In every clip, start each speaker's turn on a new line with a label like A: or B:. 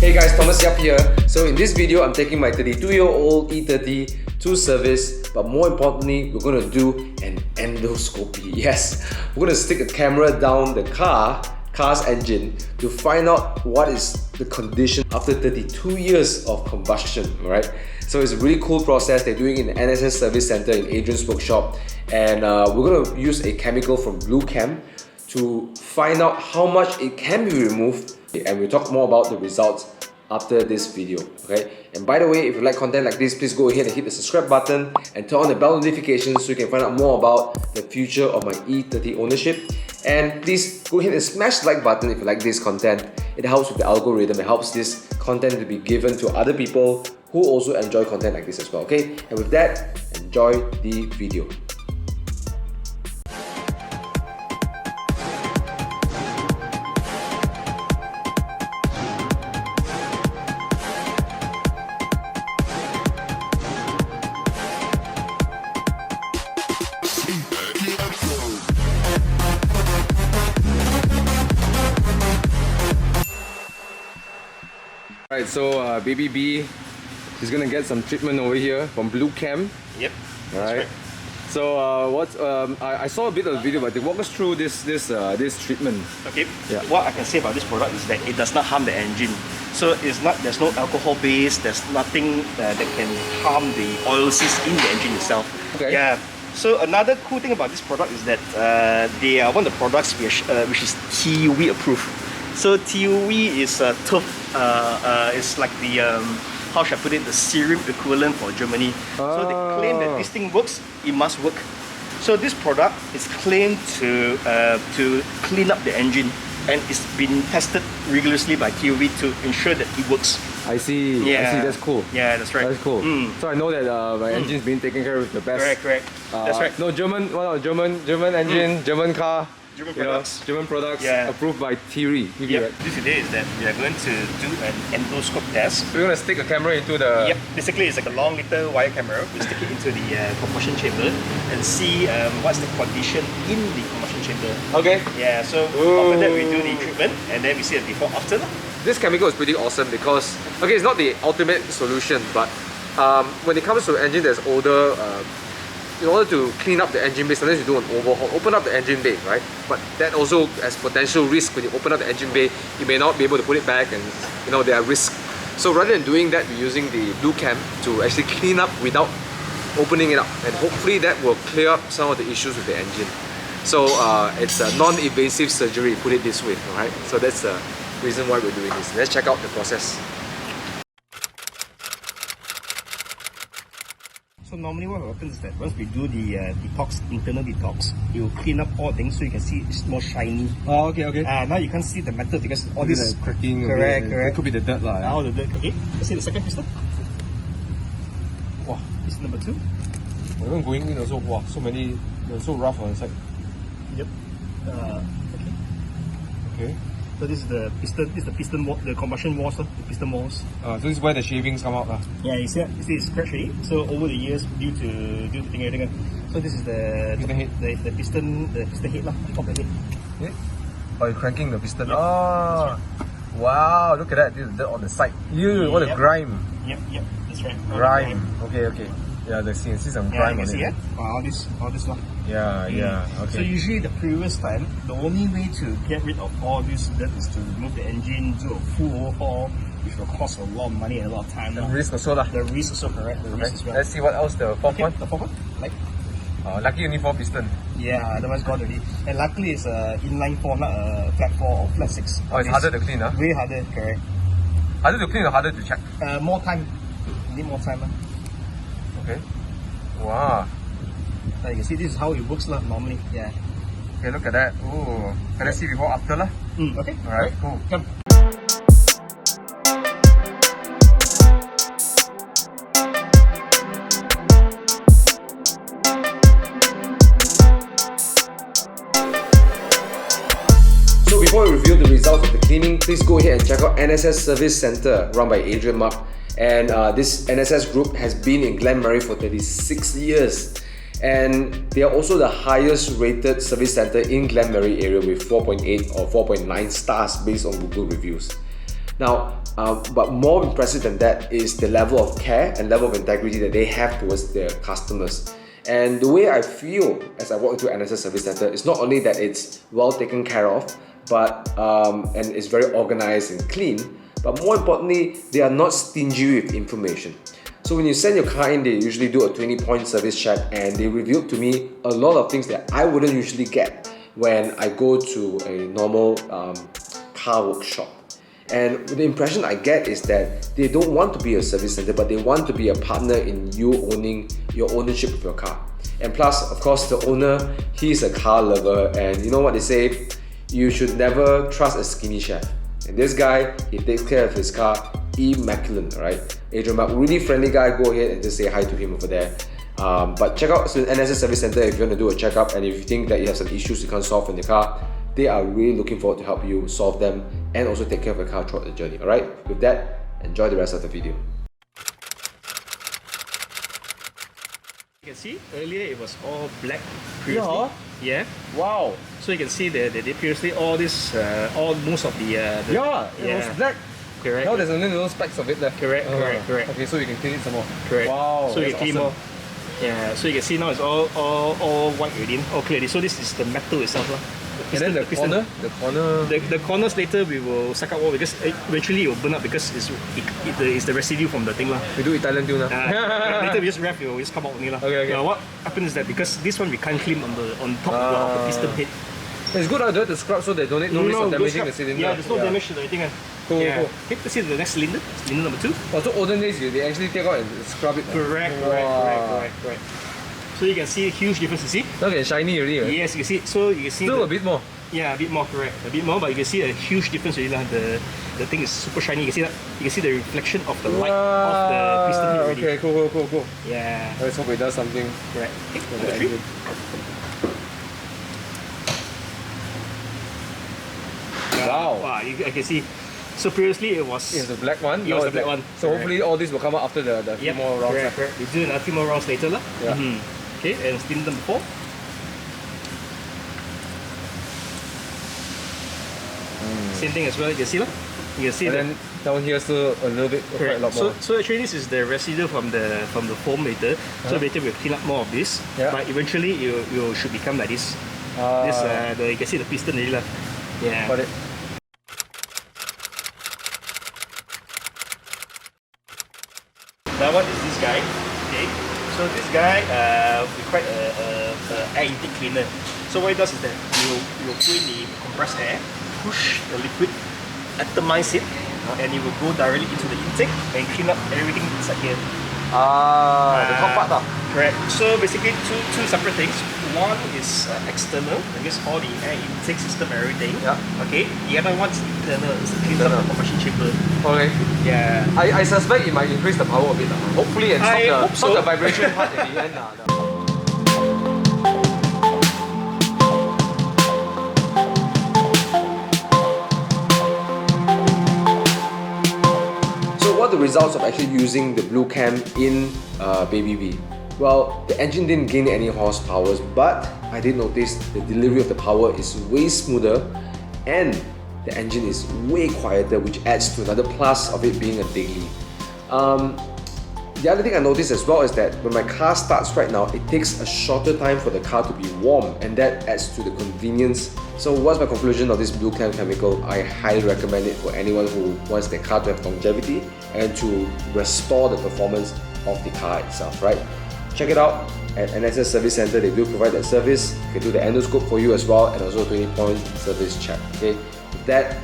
A: Hey guys, Thomas Yap here. So in this video, I'm taking my 32-year-old E30 to service, but more importantly, we're going to do an endoscopy. Yes, we're going to stick a camera down the car's engine to find out what is the condition after 32 years of combustion, right? So it's a really cool process. They're doing it in the NSS Service Center in Adrian's workshop, and we're going to use a chemical from BlueChem to find out how much it can be removed, and we'll talk more about the results after this video, okay? And by the way, if you like content like this, please go ahead and hit the subscribe button and turn on the bell notifications so you can find out more about the future of my E30 ownership. And please go ahead and smash the like button if you like this content. It helps with the algorithm. It helps this content to be given to other people who also enjoy content like this as well, okay? And with that, enjoy the video. Alright, so Baby B is gonna get some treatment over here from BlueChem.
B: Yep.
A: Alright.
B: Right.
A: So I saw a bit of the video, but they walk us through this treatment.
B: Okay.
A: Yeah.
B: What I can say about this product is that it does not harm the engine. So there's no alcohol base. There's nothing that can harm the oil seals in the engine itself.
A: Okay.
B: Yeah. So another cool thing about this product is that they are one of the products which is TUV approved. So TUV is it's like the how should I put it, the serum equivalent for Germany. So they claim that this thing works, it must work. So this product is claimed to clean up the engine, and it's been tested rigorously by TUV to ensure that it works.
A: I see.
B: Yeah.
A: I see. That's cool.
B: Yeah, that's right.
A: That's cool. So I know that my engine's been taken care of with the best.
B: Correct. That's right.
A: No, German engine, German car.
B: German products.
A: German products,
B: Yeah.
A: approved by TUV.
B: Yep.
A: Right?
B: This today is that we are going to do an endoscope test.
A: We're gonna stick a camera into the.
B: Yep. Basically, it's like a long little wire camera. We stick it into the combustion chamber and see what's the condition in the combustion chamber.
A: Okay.
B: Yeah. So after that, we do the treatment, and then we see the before after.
A: This chemical is pretty awesome because, okay, it's not the ultimate solution, but when it comes to engine that's older, in order to clean up the engine bay, sometimes you do an overhaul, open up the engine bay, right? But that also has potential risk. When you open up the engine bay, you may not be able to put it back, and there are risks. So rather than doing that, we're using the BlueChem to actually clean up without opening it up, and hopefully that will clear up some of the issues with the engine. So it's a non-invasive surgery, put it this way, alright? So that's the reason why we're doing this. Let's check out the process.
B: So normally what happens is that once we do the internal detox, it will clean up all things so you can see it's more shiny.
A: Oh, okay.
B: Now you can't see the metal because all this is
A: cracking.
B: Correct.
A: It could be the dirt.
B: All the dirt. Okay, let's see the second piston. Wow, piston number 2.
A: Even going in also, wow, so many, so rough on the side.
B: Yep.
A: Okay.
B: So this is the piston, the combustion walls, the piston walls.
A: So this is where the shavings come out.
B: Yeah, you see it's scratch already. So over the years, due to thing everything. So this is the
A: piston head.
B: The piston head lah, top of the head.
A: Yeah. Oh, you're cranking the piston.
B: Yep.
A: Oh, wow! Look at that. This is dirt on the side. What a grime.
B: Yep. That's right.
A: Grime. Okay. Yeah, I see some grime on it.
B: Yeah, all this lah.
A: Yeah. Okay.
B: So usually the previous time, the only way to get rid of all this dirt is to remove the engine, do a full overhaul, which will cost a lot of money and a lot of time.
A: The risk also lah.
B: The risk also correct. The risk as well.
A: Let's see what else the fourth one.
B: The fourth one, like.
A: Lucky only 4 piston.
B: Yeah, otherwise gone already. And luckily it's inline 4, not a flat 4 or flat 6.
A: Oh, it's harder to clean, huh?
B: Way harder, correct.
A: Harder to clean or harder to check?
B: More time. You need more time.
A: Okay. Wow.
B: You can see this is how it works normally. Yeah.
A: Okay, look at that. Oh, can I see before after lah?
B: Okay.
A: Alright, cool.
B: Come.
A: So before we review the results of the cleaning, please go ahead and check out NSS Service Center run by Adrian Mark. And this NSS group has been in Glenmarie for 36 years. And they are also the highest rated service center in Glenmarie area with 4.8 or 4.9 stars based on Google reviews. Now, But more impressive than that is the level of care and level of integrity that they have towards their customers. And the way I feel as I walk into NSS Service Center is not only that it's well taken care of, but and it's very organized and clean, but more importantly, they are not stingy with information. So when you send your car in, they usually do a 20-point service check, and they revealed to me a lot of things that I wouldn't usually get when I go to a normal car workshop. And the impression I get is that they don't want to be a service center, but they want to be a partner in you owning your ownership of your car. And plus, of course, the owner, he's a car lover, and you know what they say, you should never trust a skinny chef. And this guy, he takes care of his car immaculate, right? Adrian Mark, really friendly guy, go ahead and just say hi to him over there. But check out NSS Service Center if you want to do a checkup, and if you think that you have some issues you can't solve in the car, they are really looking forward to help you solve them and also take care of your car throughout the journey. Alright, with that, enjoy the rest of the video.
B: You can see earlier it was all black previously.
C: Yeah.
B: Yeah.
C: Wow.
B: So you can see that previously all this, most of the
C: It was black.
B: Correct.
C: Now there's only little specks of it left.
B: Correct.
C: Okay, so you can clean it some more.
B: Correct.
C: Wow.
B: So you can clean more. Yeah. So you can see now it's all white already, all clear already. So this is the metal itself, lah.
C: And then the
B: corners later we will suck out all because eventually it will burn up because it's the residue from the thing, lah.
C: we do Italian tuna.
B: Later we just wrap, it will just come out only, lah.
C: Okay.
B: What happens is that because this one we can't clean on top of the piston head.
C: It's good to have to scrub so they don't need no risk of damaging the cylinder.
B: Yeah, there's no damage to the thing.
C: Cool.
B: Okay, let's see the next cylinder number 2.
C: So olden days they actually take out and scrub it.
B: Correct. So you can see a huge difference, you see?
C: Look at shiny already. Right?
B: Yes, you can see. So you can see
C: still a bit more.
B: Yeah, a bit more, correct. A bit more, but you can see a huge difference already. The thing is super shiny. You can see that. You can see the reflection of the light of the piston head already.
C: Okay, cool.
B: Yeah.
C: Let's hope it does something.
B: Correct.
C: For
B: Number
C: the
B: 3.
C: engine. Wow.
B: I can see. So previously it was...
C: It's the black one.
B: It was the black one.
C: So hopefully all this will come out after the few more rounds.
B: Correct. We do a few more rounds later, lah.
C: Yeah.
B: Okay, and steam them before. Same thing as well, you can see, lah. You can see
C: and then down here still a little bit, quite a lot more.
B: So actually this is the residue from the foam later. So later we'll clean up more of this.
C: Yeah.
B: But eventually you should become like this. You can see the piston already, lah. Yeah.
C: Got it.
B: That one is this guy. Okay. So this guy requires a air intake cleaner. So what it does is that you will put in the compressed air, push the liquid, atomize it, and it will go directly into the intake and clean up everything inside here.
C: The top part lah.
B: Correct. So basically two separate things. One is external, that means all the air intake system and everything.
C: Yeah.
B: Okay. The other one is internal, it's cleans up the combustion chamber.
C: Okay.
B: Yeah.
C: I suspect it might increase the power a bit. Hopefully, and stop the vibration part at the end.
A: So what are the results of actually using the BlueChem in Baby V? Well, the engine didn't gain any horsepower, but I did notice the delivery of the power is way smoother and the engine is way quieter, which adds to another plus of it being a daily. The other thing I noticed as well is that when my car starts right now, it takes a shorter time for the car to be warm, and that adds to the convenience. So what's my conclusion of this BlueChem chemical? I highly recommend it for anyone who wants their car to have longevity and to restore the performance of the car itself, right? Check it out at NSS Service Center. They do provide that service. They can do the endoscope for you as well, and also 20-point service check. Okay, with that,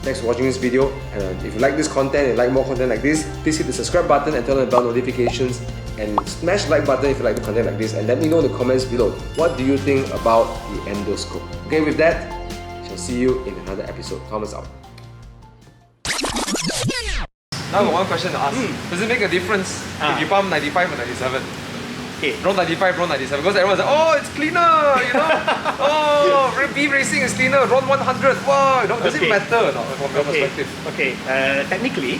A: thanks for watching this video. And if you like this content and like more content like this, please hit the subscribe button and turn on the bell notifications, and smash the like button if you like the content like this, and let me know in the comments below, what do you think about the endoscope? Okay, with that, shall see you in another episode. Comments out.
C: Now I got one question to ask. Does it make a difference if you pump 95 or 97?
B: Okay.
C: Roll 95, roll 97. Because everyone's like, oh, it's cleaner, you know? Oh, B racing is cleaner. Roll 100. Wow, you know, does it matter or not from your perspective?
B: Okay. Technically,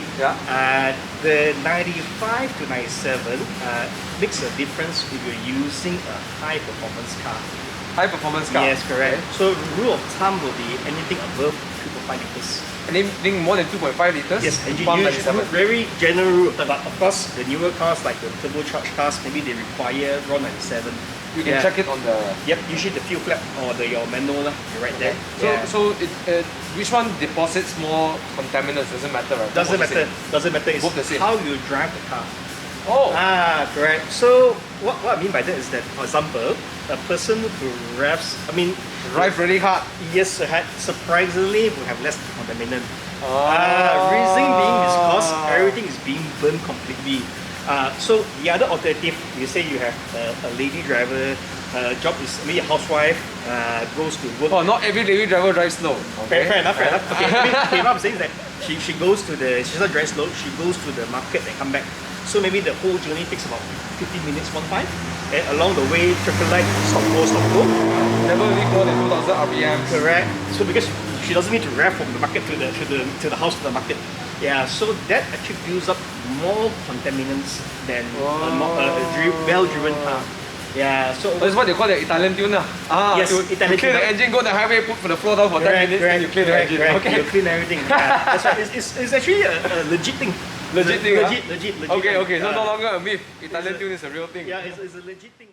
B: the 95 to 97 makes a difference if you're using a high performance car.
C: High performance car.
B: Yes, correct. Okay. So rule of thumb will be anything above 2.5 liters.
C: anything more than 2.5 liters?
B: Yes, engine
C: pump
B: use
C: 97.
B: very general rule. But of course, the newer cars like the turbocharged cars, maybe they require raw 97.
C: You can check it on the.
B: Yep, usually the fuel flap or your manual lah, right there.
C: So which one deposits more contaminants? Doesn't matter, right?
B: Doesn't
C: Both the
B: matter.
C: same.
B: Doesn't matter. It's
C: Both the same.
B: how you drive the car.
C: Oh.
B: Correct. So what I mean by that is that, for example, a person who revs,
C: Drive really hard.
B: yes, surprisingly will have less contaminant. Reason being is because everything is being burned completely. So the other alternative, you say you have a lady driver, job is maybe a housewife, goes to work.
C: Oh, not every lady driver drives slow. Okay.
B: Fair enough. Okay, what I'm saying is that she goes to she's not driving slow, she goes to the market and come back. So maybe the whole journey takes about 15 minutes one time. And along the way, traffic light, stop go.
C: Never leave more than 2,000 RPM.
B: Correct. So because she doesn't need to rev from the market to the house to the market. Yeah, so that actually builds up more contaminants than a well-driven car. Yeah, so
C: That's what they call the Italian tune.
B: Yes,
C: you
B: Italian
C: clear
B: tune.
C: the engine, go on the highway, put the floor down for 10 minutes, then you clear the engine.
B: Correct.
C: Okay.
B: You clean everything. Yeah, that's right. It's actually a legit thing.
C: Legit thing, huh?
B: Legit.
C: Okay, so no longer a myth. Italian tune is a real thing.
B: Yeah, it's a legit thing.